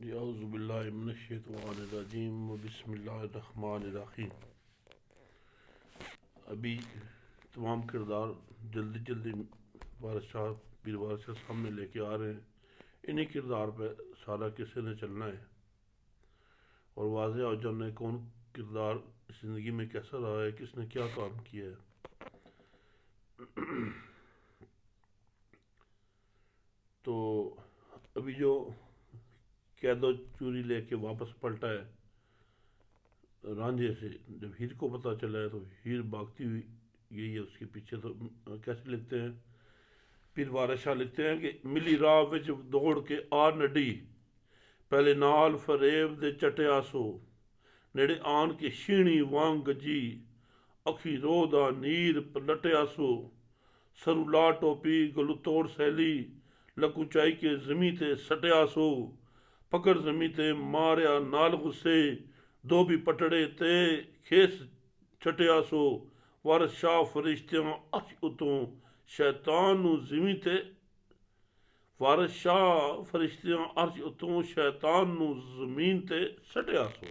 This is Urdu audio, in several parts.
جی اعوذ باللہ من الشیطان الرجیم بسم اللہ الرحمن الرحیم۔ ابھی تمام کردار جلدی جلدی وارث شاہ پیر وارث شاہ سامنے لے کے آ رہے ہیں۔ انہی کردار پہ سارا قصے نے چلنا ہے اور واضح ہو جانا ہے کون کردار زندگی میں کیسا رہا ہے، کس نے کیا کام کیا ہے۔ تو ابھی جو قید و چوری لے کے واپس پلٹا ہے رانجھے سے، جب ہیر کو پتہ چلا ہے تو ہیر بھاگتی ہوئی گئی ہے اس کے پیچھے۔ تو کیسے لکھتے ہیں پیر وارث شاہ، لکھتے ہیں کہ ملی راہ وچ دوڑ کے آ نڈی، پہلے نال فریب دے چٹیا سو، نیڑے آن کے شینی وانگ گجی، اکھی رو دا نیر پلٹیا سو، سرو لا ٹوپی گلو توڑ سیلی، لکو چائی کے زمیں تے سٹیا سو، پکڑ زمیں تے ماریا نال غصے، دو بھی پٹڑے تے کھیس چھٹیا سو، وارث شاہ فرشتیاں اچ اتوں شیطان نو زمیں تے، وارث شاہ فرشتیاں عرش اتوں شیطان نو زمین تے سٹیا سو۔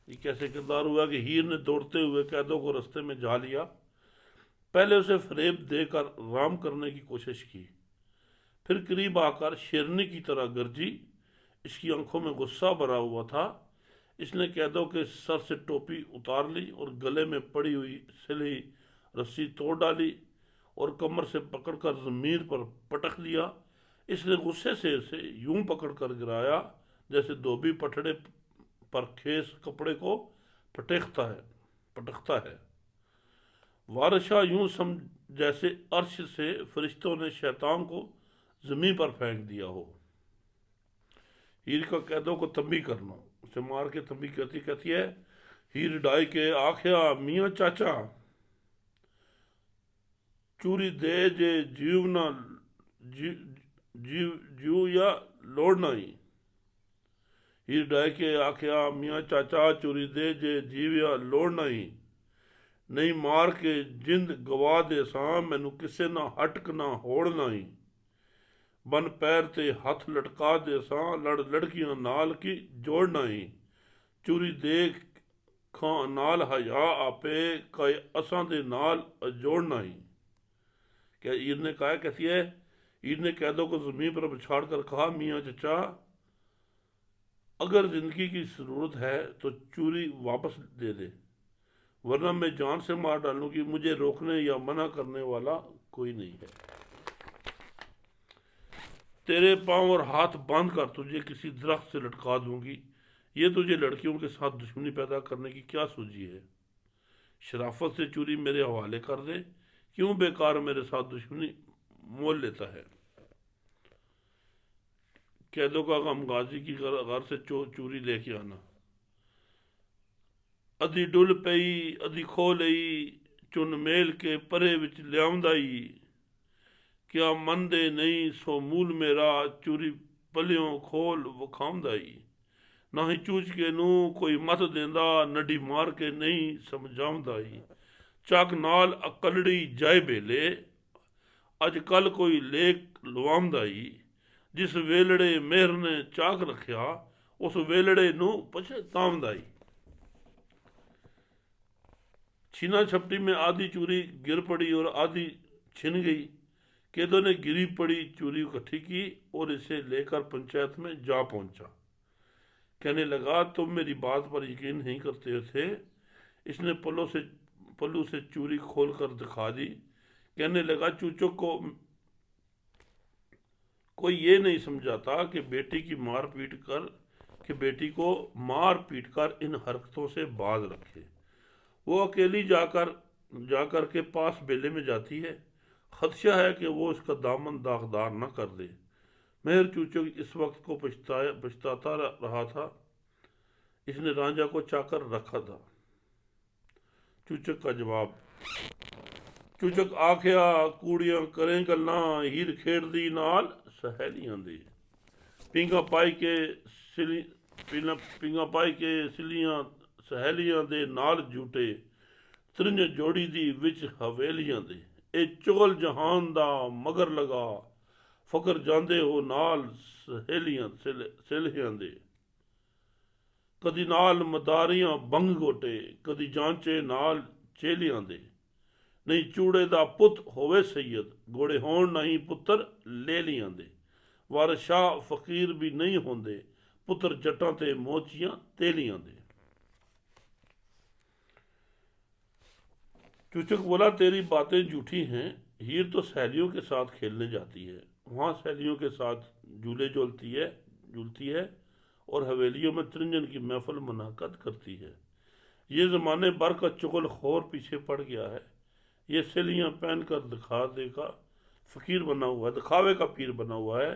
یہ کیسے کردار ہوا کہ ہیر نے دوڑتے ہوئے قیدوں کو رستے میں جا لیا، پہلے اسے فریب دے کر رام کرنے کی کوشش کی، پھر قریب آ کر شیرنی کی طرح گرجی۔ اس کی آنکھوں میں غصہ بھرا ہوا تھا۔ اس نے قیدوں کے سر سے ٹوپی اتار لی اور گلے میں پڑی ہوئی سلی رسی توڑ ڈالی اور کمر سے پکڑ کر زمین پر پٹک لیا۔ اس نے غصے سے اسے یوں پکڑ کر گرایا جیسے دھوبی پٹھڑے پر کھیس کپڑے کو پٹکتا ہے۔ وارث شاہ یوں سمجھ جیسے عرش سے فرشتوں نے شیطان کو زمین پر پھینک دیا ہو۔ ہیر کا قیدوں کو تنبیہ کرنا، اسے مار کے تنبیہ کہتی ہے، ہیر ڈائی کے آکھیا میاں چاچا، چوری دے جے جیو یا لوڑنا ہی۔ ہیر ڈائی کے آکھیا میاں چاچا، چوری دے جے جیو یا لوڑنا ہی، نہیں مار کے جند گوا دے ساں، مینو کسے نہ ہٹک نہ ہوڑنا ہی، بن پیر تے ہاتھ لٹکا دے ساں، لڑکیاں نال کی جوڑنا ہی، چوری دے کھاں نال حیا آپے، کائے اساں دے نال جوڑنا ہی۔ کیا ہیر نے کہا کیسی ہے؟ ہیر نے قیدوں کو زمین پر بچھاڑ کر کہا، میاں چچا اگر زندگی کی ضرورت ہے تو چوری واپس دے دے، ورنہ میں جان سے مار ڈالوں گی، مجھے روکنے یا منع کرنے والا کوئی نہیں ہے۔ تیرے پاؤں اور ہاتھ باندھ کر تجھے کسی درخت سے لٹکا دوں گی۔ یہ تجھے لڑکیوں کے ساتھ دشمنی پیدا کرنے کی کیا سوچی ہے؟ شرافت سے چوری میرے حوالے کر دے، کیوں بیکار میرے ساتھ دشمنی مول لیتا ہے؟ قیدوں کا غم غازی کی غار سے چوری لے کے آنا، ادھی ڈل پئی ادھی کھو لئی، چن میل کے پرے وچ لیاؤندائی، کیا من دے نہیں سو مول میرا، چوری پلیوں کھول وکھاؤندائی، نہ ہی چوچ کے نو کوئی مت دیندا، نڈی مار کے نہیں سمجھاؤندائی، چاک نال اکلڑی جائے بیلے، اج کل کوئی لیک لواؤندائی، جس ویلڑے مہر نے چاک رکھیا، اس ویلڑے نو پچھتاؤندائی۔ چھینا چھپٹی میں آدھی چوری گر پڑی اور آدھی چھن گئی۔ قیدوں نے گری پڑی چوری اکٹھی کی اور اسے لے کر پنچایت میں جا پہنچا۔ کہنے لگا، تم میری بات پر یقین نہیں کرتے تھے۔ اس نے پلو سے چوری کھول کر دکھا دی۔ کہنے لگا، چوچک کوئی یہ نہیں سمجھاتا کہ بیٹی کو مار پیٹ کر ان حرکتوں سے باز رکھے۔ وہ اکیلی جا کر کے پاس بیلے میں جاتی ہے، خدشہ ہے کہ وہ اس کا دامن داغدار نہ کر دے۔ مہر چوچک اس وقت کو پچھتاتا رہا تھا، اس نے رانجھا کو چاکر رکھا تھا۔ چوچک کا جواب، چوچک آکھیا کوڑیاں کریں گلاں، ہیر کھیڑ دی نال سہیلیاں دے، پینگا پائی کے سلیاں سہیلیاں دے نال جھوٹے، ترنج جوڑی دی وچ حویلیاں دے، اے چغل جہان دا مگر لگا، فقر جاندے ہو نال سہیلیاں دے، کدی نال مداریاں بنگ گوٹے، کدی جانچے نال چیلیاں دے، نہیں چوڑے دا پت ہوئے سید، گھوڑے ہون نہیں پتر لیلیاں دے، وارث شاہ فقیر بھی نہیں ہوندے، پتر جٹاں تے موچیاں تیلیاں دے۔ چوچک بولا تیری باتیں جھوٹی ہیں، ہیر تو سہیلیوں کے ساتھ کھیلنے جاتی ہے، وہاں سہیلیوں کے ساتھ جھولے جھولتی ہے اور حویلیوں میں ترنجن کی محفل منعقد کرتی ہے۔ یہ زمانے بھر کا چغل خور پیچھے پڑ گیا ہے، یہ سیلیاں پہن کر دکھاوے کا پیر بنا ہوا ہے،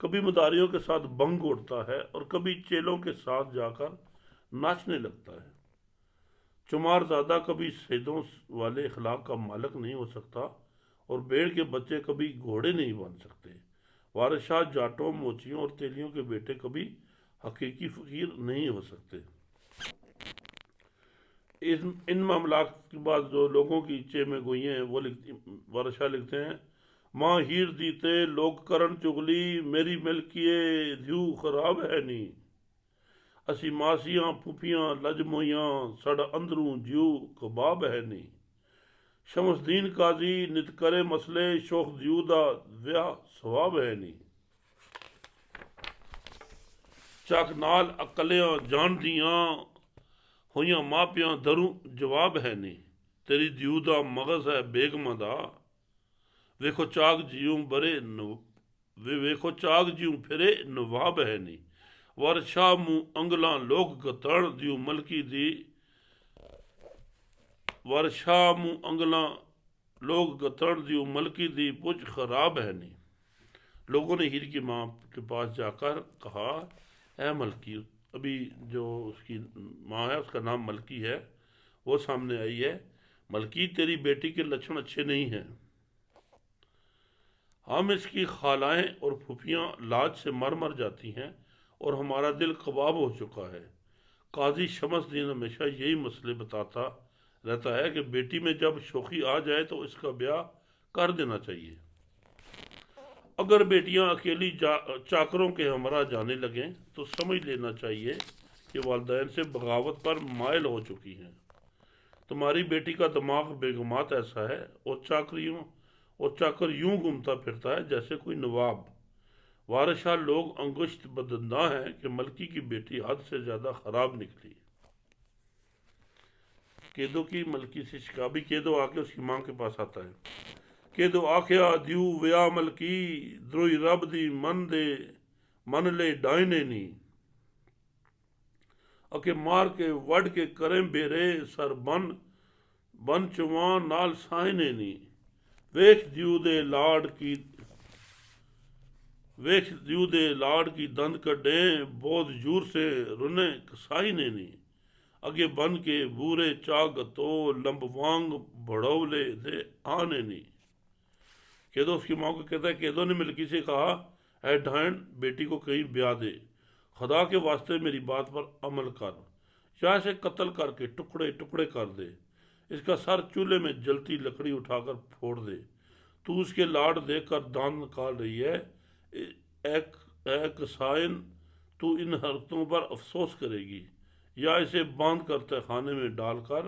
کبھی مداریوں کے ساتھ بنگ اڑتا ہے اور کبھی چیلوں کے ساتھ جا کر ناچنے لگتا ہے۔ چمار زادہ کبھی سیدوں والے اخلاق کا مالک نہیں ہو سکتا اور بیڑ کے بچے کبھی گھوڑے نہیں بن سکتے۔ وارث شاہ جاٹوں، موچیوں اور تیلیوں کے بیٹے کبھی حقیقی فقیر نہیں ہو سکتے۔ ان معاملات کے بعد جو لوگوں کی چے میں گوئی ہیں وہ وارث شاہ لکھتے ہیں: ماں ہیر دیتے لوگ کرن چغلی، میری ملکیے دیو خراب ہے نی، اسی ماسیاں پھوپیاں لج مویاں، سڑ اندروں جیو کباب ہے نی، شمس الدین قاضی نت کرے مسئلے، شوخ دیو دا ویاہ ثواب ہے نی، چاک نال اکلیاں جان دیاں، ہویاں ماپیاں دروں جواب ہے نی، تیری دیو دا مغز ہے بیگماں دا، ویکھو چاک جیوں پھرے نواب ہے نی، وارث شاہ منہ انگلاں لوگ گتڑ دیو ملکی دی، وارث شاہ منہ انگلاں لوگ گتڑ دیو ملکی دی، پچھ خراب ہے نی۔ لوگوں نے ہیر کی ماں کے پاس جا کر کہا: اے ملکی، ابھی جو اس کی ماں ہے اس کا نام ملکی ہے، وہ سامنے آئی ہے، ملکی تیری بیٹی کے لچھن اچھے نہیں ہیں، ہم اس کی خالائیں اور پھوپھیاں لاج سے مر جاتی ہیں اور ہمارا دل کباب ہو چکا ہے۔ قاضی شمس الدین ہمیشہ یہی مسئلے بتاتا رہتا ہے کہ بیٹی میں جب شوخی آ جائے تو اس کا بیاہ کر دینا چاہیے، اگر بیٹیاں اکیلی چاکروں کے ہمراہ جانے لگیں تو سمجھ لینا چاہیے کہ والدین سے بغاوت پر مائل ہو چکی ہیں۔ تمہاری بیٹی کا دماغ بیگمات ایسا ہے اور چاکر یوں گھومتا پھرتا ہے جیسے کوئی نواب۔ وارث شاہ لوگ انگشت بدنداں ہیں کہ ملکی کی بیٹی حد سے زیادہ خراب نکلی۔ کیدو کی ملکی سے شکابی کیدو آ کے اس کی ماں کے پاس آتا ہے۔ کیدو آکھیا دیو ویا ملکی، دروئی رب دی من لے ڈائنے نی، اکے مار کے وڈ کے کریں بیرے، سر بن چواں نال سائنے نی، ویکھ دیو دے لاڑ کی دند کڈیں، بہت جور سے رنے کسائنے نی، اگے بن کے بورے چاگتو، لمب وانگ بڑولے دے آنے نی۔ کیدو اس کی ماں کو کہتا ہے، کیدو نے ملکی سے کہا: اے ڈھائن، بیٹی کو کہیں بیاہ دے، خدا کے واسطے میری بات پر عمل کر، یا اسے قتل کر کے ٹکڑے ٹکڑے کر دے، اس کا سر چولہے میں جلتی لکڑی اٹھا کر پھوڑ دے، تو اس کے لاڑ دیکھ کر دانت نکال رہی ہے، اے کسائن، تو ان حرکتوں پر افسوس کرے گی، یا اسے باندھ کر تہ خانے میں ڈال کر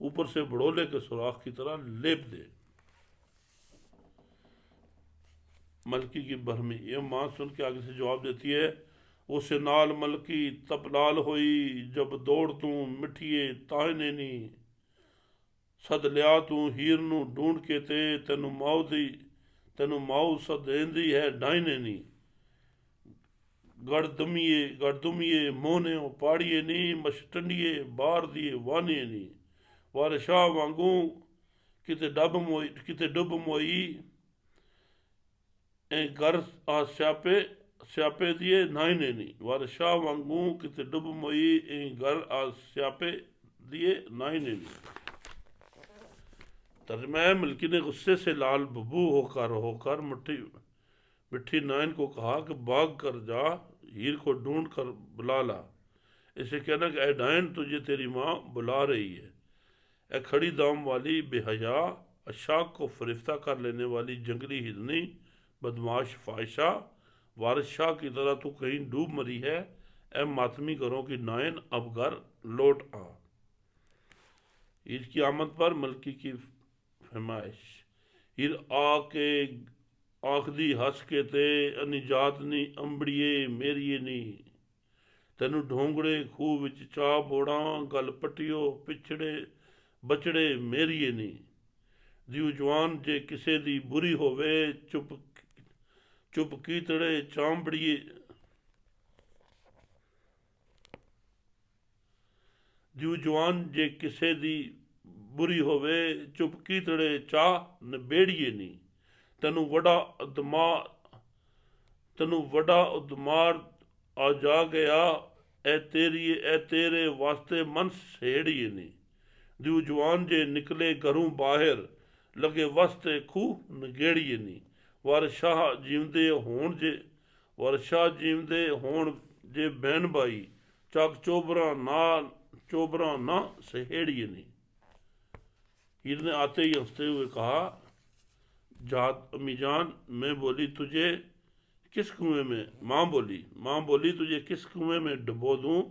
اوپر سے بڑولے کے سوراخ کی طرح لیپ دے۔ ملکی کی برہمی، یہ ماں سن کے آگے سے جواب دیتی ہے: اسے نال ملکی تب لال ہوئی، جب دوڑ توں مٹھیے تائنے نی، سد لیا توں ہیر نوں ڈھونڈ کے تے، تینوں ماؤ سد ایندی ہے ڈائنے نی، گڑ دمیے موہنیوں پاڑیے نی، مشٹنڈیے بار دیے وانے نی، وارث شاہ وانگوں کتے ڈب موئی، این گھر آ سیاپے دیے نائنے نی، وارث شاہ وانگوں کتے ڈب موئی، این گھر آ سیاپے دیے نائنے نی۔ ترجمہ ہے: ملکی نے غصے سے لال ببو ہو کر مٹھی نائن کو کہا کہ بھاگ کر جا، ہیر کو ڈھونڈ کر بلا لا، اسے کہنا کہ اے ڈائن، تجھے تیری ماں بلا رہی ہے، اے کھڑی دام والی بے حیا، اشاک کو فریفتہ کر لینے والی جنگلی ہرنی، بدماش فائشہ وارث شاہ کی طرح تو کہیں ڈوب مری ہے، اے ماتمی گھروں کی نائن اب گھر لوٹ آ۔ عید کی آمد پر ملکی کی فرمائش۔ ہیر آ کے آخدی ہس کے تے انی جات نی امبڑیے میریے نی، تینو ڈھونگڑے خوہ وچ چا بوڑاں گل پٹیو پچھڑے بچڑے میریے نی، دیو جوان جے کسے دی بری ہووے چپ کیتڑے چامبڑیے، دیو جوان جے کسے دی بری ہووے چپ کیتڑے چاہ نبیڑیے نی، تینو وڈا ادمار آ جا گیا، اے تیرے واسطے من سہیڑیے نی، دیو جوان جے نکلے گھروں باہر لگے واسطے خوہ نگیڑیے نی، وارث شاہ جیوندے ہون جے بہن بھائی، چاک چوبراں نہ سہیڑیے نی۔ ہیر نے آتے ہی ہنستے ہوئے کہا، امی جان، میں بولی تجھے کس کنویں میں ماں بولی تجھے کس کنویں میں ڈبو دوں،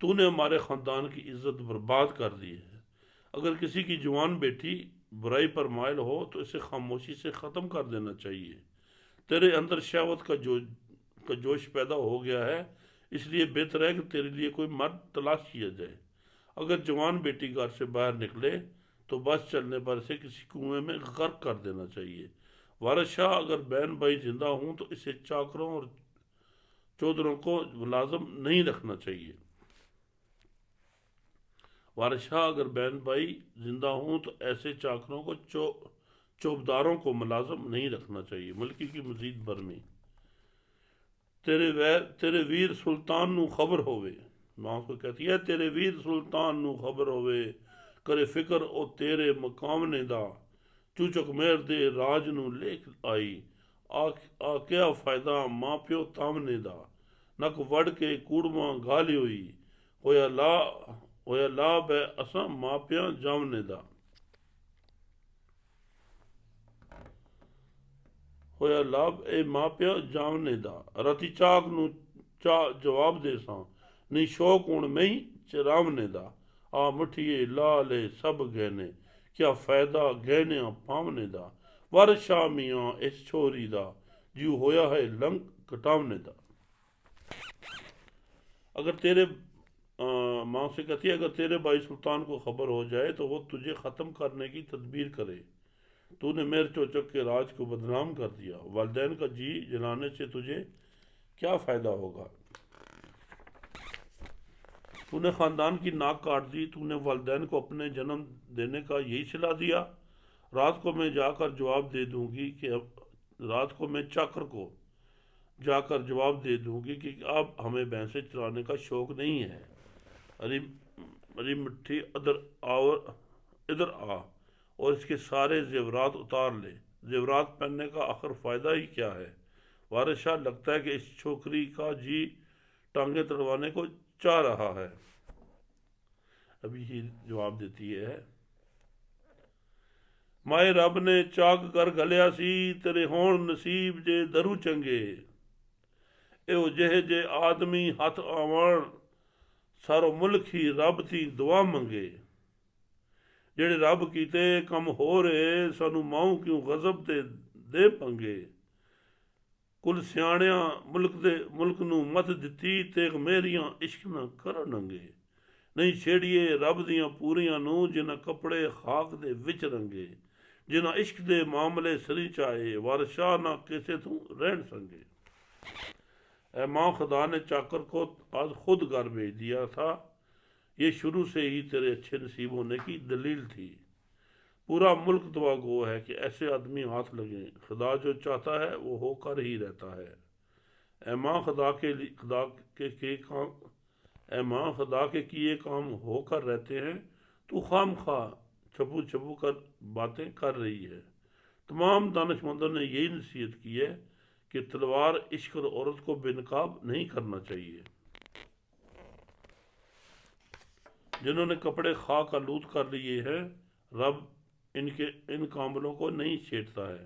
تو نے ہمارے خاندان کی عزت برباد کر دی ہے۔ اگر کسی کی جوان بیٹی برائی پر مائل ہو تو اسے خاموشی سے ختم کر دینا چاہیے۔ تیرے اندر شہوت کا جوش پیدا ہو گیا ہے، اس لیے بہتر ہے کہ تیرے لیے کوئی مرد تلاش کیا جائے۔ اگر جوان بیٹی گھر سے باہر نکلے تو بس چلنے پر اسے کسی کنویں میں غرق کر دینا چاہیے۔ وارث شاہ، اگر بہن بھائی زندہ ہوں تو اسے چاکروں اور چودروں کو ملازم نہیں رکھنا چاہیے۔ وارث شاہ، اگر بہن بھائی زندہ ہوں تو ایسے چاکروں کو چوبداروں کو ملازم نہیں رکھنا چاہیے۔ ملکی کی مزید برمی۔ تیرے ویر سلطان نو خبر ہوئے، ماں کو کہتی ہے تیرے ویر سلطان نو خبر ہوئے، کرے فکر او تیرے مقامنے دا، چوچک مہر دے راج نو لکھ آئی، آ کیا فائدہ ماں پیو تامنے دا، نک وڑ کے کوڑواں گالی ہوئی، ہویا لا بے اساں ماں پیاں جامنے دا، ہویا لاب اے ماں پیا جامنے دا، راتی چاک نو جواب دے ساں، نہیں شوق ہون میں چرامنے دا، آ مٹھیے لا لے سب گہنے، کیا فائدہ گہنیاں پامنے دا، وارث شاہ میاں اس چھوری دا، جیو ہویا ہے لنگ کٹامنے دا۔ اگر تیرے ماں سے کہتی ہے اگر تیرے بھائی سلطان کو خبر ہو جائے تو وہ تجھے ختم کرنے کی تدبیر کرے، تو نے میر چوچک کے راج کو بدنام کر دیا، والدین کا جی جلانے سے تجھے کیا فائدہ ہوگا، تو نے خاندان کی ناک کاٹ دی، تو نے والدین کو اپنے جنم دینے کا یہی صلہ دیا۔ رات کو میں جا کر جواب دے دوں گی کہ رات کو میں چاکر کو جا کر جواب دے دوں گی کہ اب ہمیں بھینسیں چرانے کا شوق نہیں ہے، اری مٹھی ادھر آ اور اس کے سارے زیورات اتار لے، زیورات پہننے کا آخر فائدہ ہی کیا ہے۔ وارث شاہ، لگتا ہے کہ اس چھوکری کا جی ٹانگیں تڑوانے کو چاہ رہا ہے۔ ابھی ہی جواب دیتی ہے، مائے رب نے چاک کر گھلیا سی، تیرے ہون نصیب جے درو چنگے، ایو جے آدمی ہاتھ آوان سارو ملک ہی رب تھی دعا منگے، جڑے رب کیتے کم ہو رہے سانو ماؤں کیوں غضب دے پنگے، کل سیاڑیاں ملک نو مت دتی تیغ میریاں عشق نہ کر ننگے، نہیں چھیڑیے رب دیاں پوریاں نو جنہ کپڑے خاک دے وچ رنگے، جنہ عشق دے معاملے سری چاہے، وارث شاہ نہ کیسے تو رہن سنگے۔ اے ماں، خدا نے چاکر کو آج خود گھر بھیج دیا تھا، یہ شروع سے ہی تیرے اچھے نصیب ہونے کی دلیل تھی، پورا ملک دعا گو ہے کہ ایسے آدمی ہاتھ لگیں، خدا جو چاہتا ہے وہ ہو کر ہی رہتا ہے۔ اے ماں، خدا کے کیے کام ہو کر رہتے ہیں، تو خام خواہ چھپو کر باتیں کر رہی ہے۔ تمام دانش مندوں نے یہی نصیحت کی ہے کہ تلوار عشق اور عورت کو بے نقاب نہیں کرنا چاہیے۔ جنہوں نے کپڑے خاک آلود کر لیے ہیں، رب ان کاملوں کو نہیں چھیڑتا ہے۔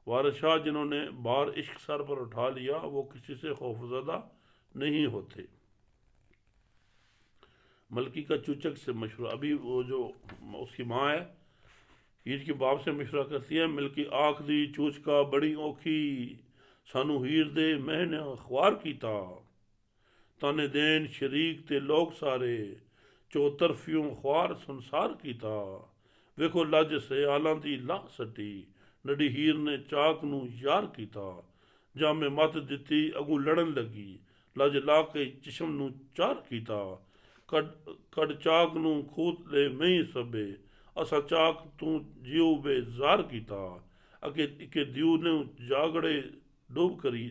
وارث شاہ جنہوں نے بار عشق سر پر اٹھا لیا وہ کسی سے خوفزدہ نہیں ہوتے۔ ملکی کا چوچک سے مشورہ، ابھی وہ جو اس کی ماں ہے ہیر کے باپ سے مشورہ کرتی ہے، ملکی آکھ دی چوچکا بڑی اوکھی، سانو ہیر دے میں نے خوار کیتا، تانے دین شریک تے لوگ سارے، چوطرفیوں خوار سنسار کیتا، ویکھو لج سیالاں دی لاہ سٹی، نڈی ہیر نے چاک نو یار کیتا، جامے مت دتی اگوں لڑن لگی، لج لا کے چشم نو چار کیتا، کڈ چاک نو کھوت لے میں سبے، اسا چاک تو جیو بے زار کیتا، اکے دیو نے جاگڑے ڈوب کری،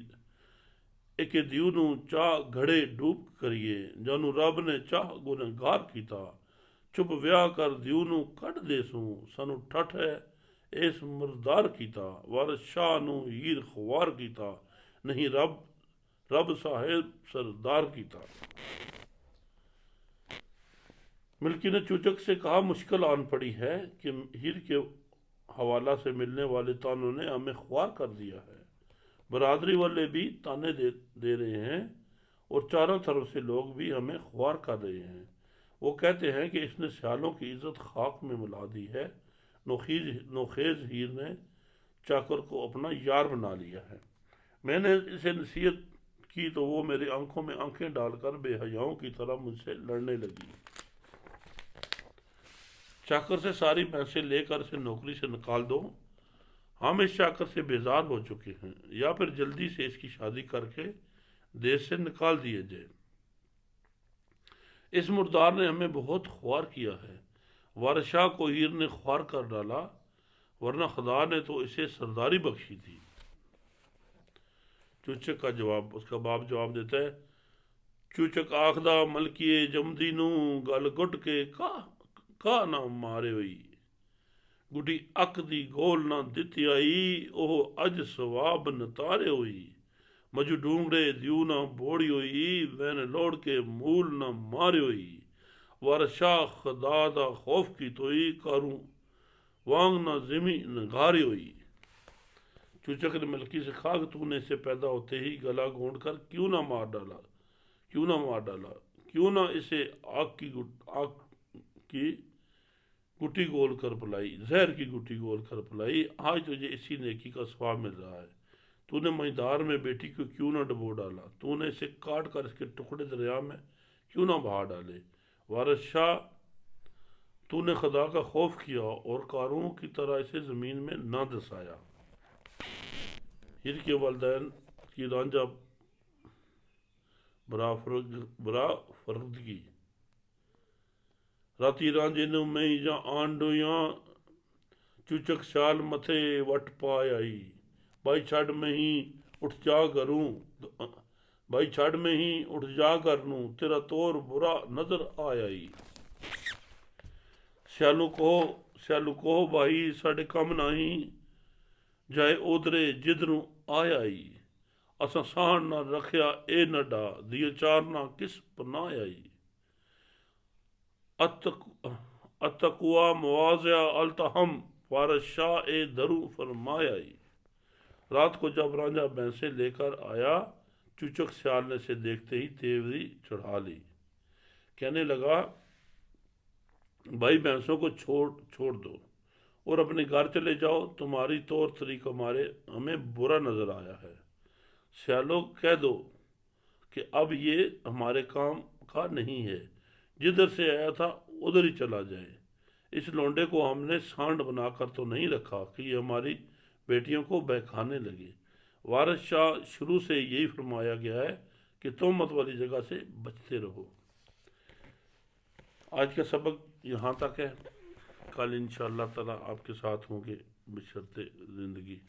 اکے دیو نو چاہ گھڑے ڈوب کریے، جانو رب نے چاہ گنہگار کیتا، چپ ویاہ کر دیو نو کڈ دے سوں، سانو ٹھٹ ہے اس مردار کیتا، وارث شاہ نو ہیر خوار کیتا، نہیں رب صاحب سردار کیتا۔ ملکی نے چوچک سے کہا مشکل آن پڑی ہے کہ ہیر کے حوالہ سے ملنے والے تانوں نے ہمیں خوار کر دیا ہے، برادری والے بھی تانے دے رہے ہیں اور چاروں طرف سے لوگ بھی ہمیں خوار کر رہے ہیں، وہ کہتے ہیں کہ اس نے سیالوں کی عزت خاک میں ملا دی ہے، نوخیز ہیر نے چاکر کو اپنا یار بنا لیا ہے، میں نے اسے نصیحت کی تو وہ میری آنکھوں میں آنکھیں ڈال کر بے حیاؤں کی طرح مجھ سے لڑنے لگی، چاکر سے ساری پیسے لے کر اسے نوکری سے نکال دو، ہم اس چاکر سے بیزار ہو چکے ہیں، یا پھر جلدی سے اس کی شادی کر کے دیش سے نکال دیے جائے، اس مردار نے ہمیں بہت خوار کیا ہے، وارث شاہ کو ہیر نے خوار کر ڈالا، ورنہ خدا نے تو اسے سرداری بخشی تھی۔ چوچک کا جواب، اس کا باپ جواب دیتا ہے، چوچک آخدہ ملکیے جمدی نو گل گٹ کے کا نہ مارے ہوئی، گڈی اک دی گول نہ دتی آئی، اوہ اج سواب نتارے ہوئی، مجھو ڈونگڑے دیو نہ بوڑی ہوئی، وین لوڑ کے مول نہ مارے ہوئی، وارث شاہ خدا دا خوف کی توئی، کاروں وانگ نہ زمیں نگاری ہوئی۔ چوچک نے ملکی سے کہا کہ تو نے اسے پیدا ہوتے ہی گلا گھونٹ کر کیوں نہ مار ڈالا، کیوں نہ اسے آگ کی گٹی گول کر پلائی، زہر کی گٹی گول کر پلائی، آج تجھے اسی نیکی کا ثواب مل رہا ہے، تو نے مزدار میں بیٹی کو کیوں نہ ڈبو ڈالا، تو نے اسے کاٹ کر اس کے ٹکڑے دریا میں کیوں نہ بہا ڈالے، وارث شاہ تو نے خدا کا خوف کیا اور کاروں کی طرح اسے زمین میں نہ دسایا۔ ہیر کے والدین کی رانجھا برا فرگدگی، راتی رانجھے نو میں یا آن ڈویاں، چوچک سیال متھے وٹ پائے آئی، بھائی چھڑ میں ہی اٹھ جا کروں، تیرا طور برا نظر آئی، سیالو کہو بھائی ساڑے کم نہیں جائے اودرے جدروں آئی، اساں سان نہ رکھیا اے نڈا، دیے چار نہ کس پناہ آئی، اتقوا مواضع التہم، وارث شاہ اے درو فرمایا۔ رات کو جب رانجھا بھینسیں لے کر آیا، چوچک سیال نے اسے دیکھتے ہی تیوری چڑھا لی، کہنے لگا بھائی بھینسوں کو چھوڑ دو اور اپنے گھر چلے جاؤ، تمہاری طور طریقہ ہمیں برا نظر آیا ہے، سیالوں کہہ دو کہ اب یہ ہمارے کام کا نہیں ہے، جدھر سے آیا تھا ادھر ہی چلا جائے، اس لونڈے کو ہم نے سانڈ بنا کر تو نہیں رکھا کہ یہ ہماری بیٹیوں کو بہکانے لگے، وارث شاہ شروع سے یہی فرمایا گیا ہے کہ تہمت والی جگہ سے بچتے رہو۔ آج کا سبق یہاں تک ہے، کل انشاءاللہ تعالی آپ کے ساتھ ہوں گے بشرط زندگی۔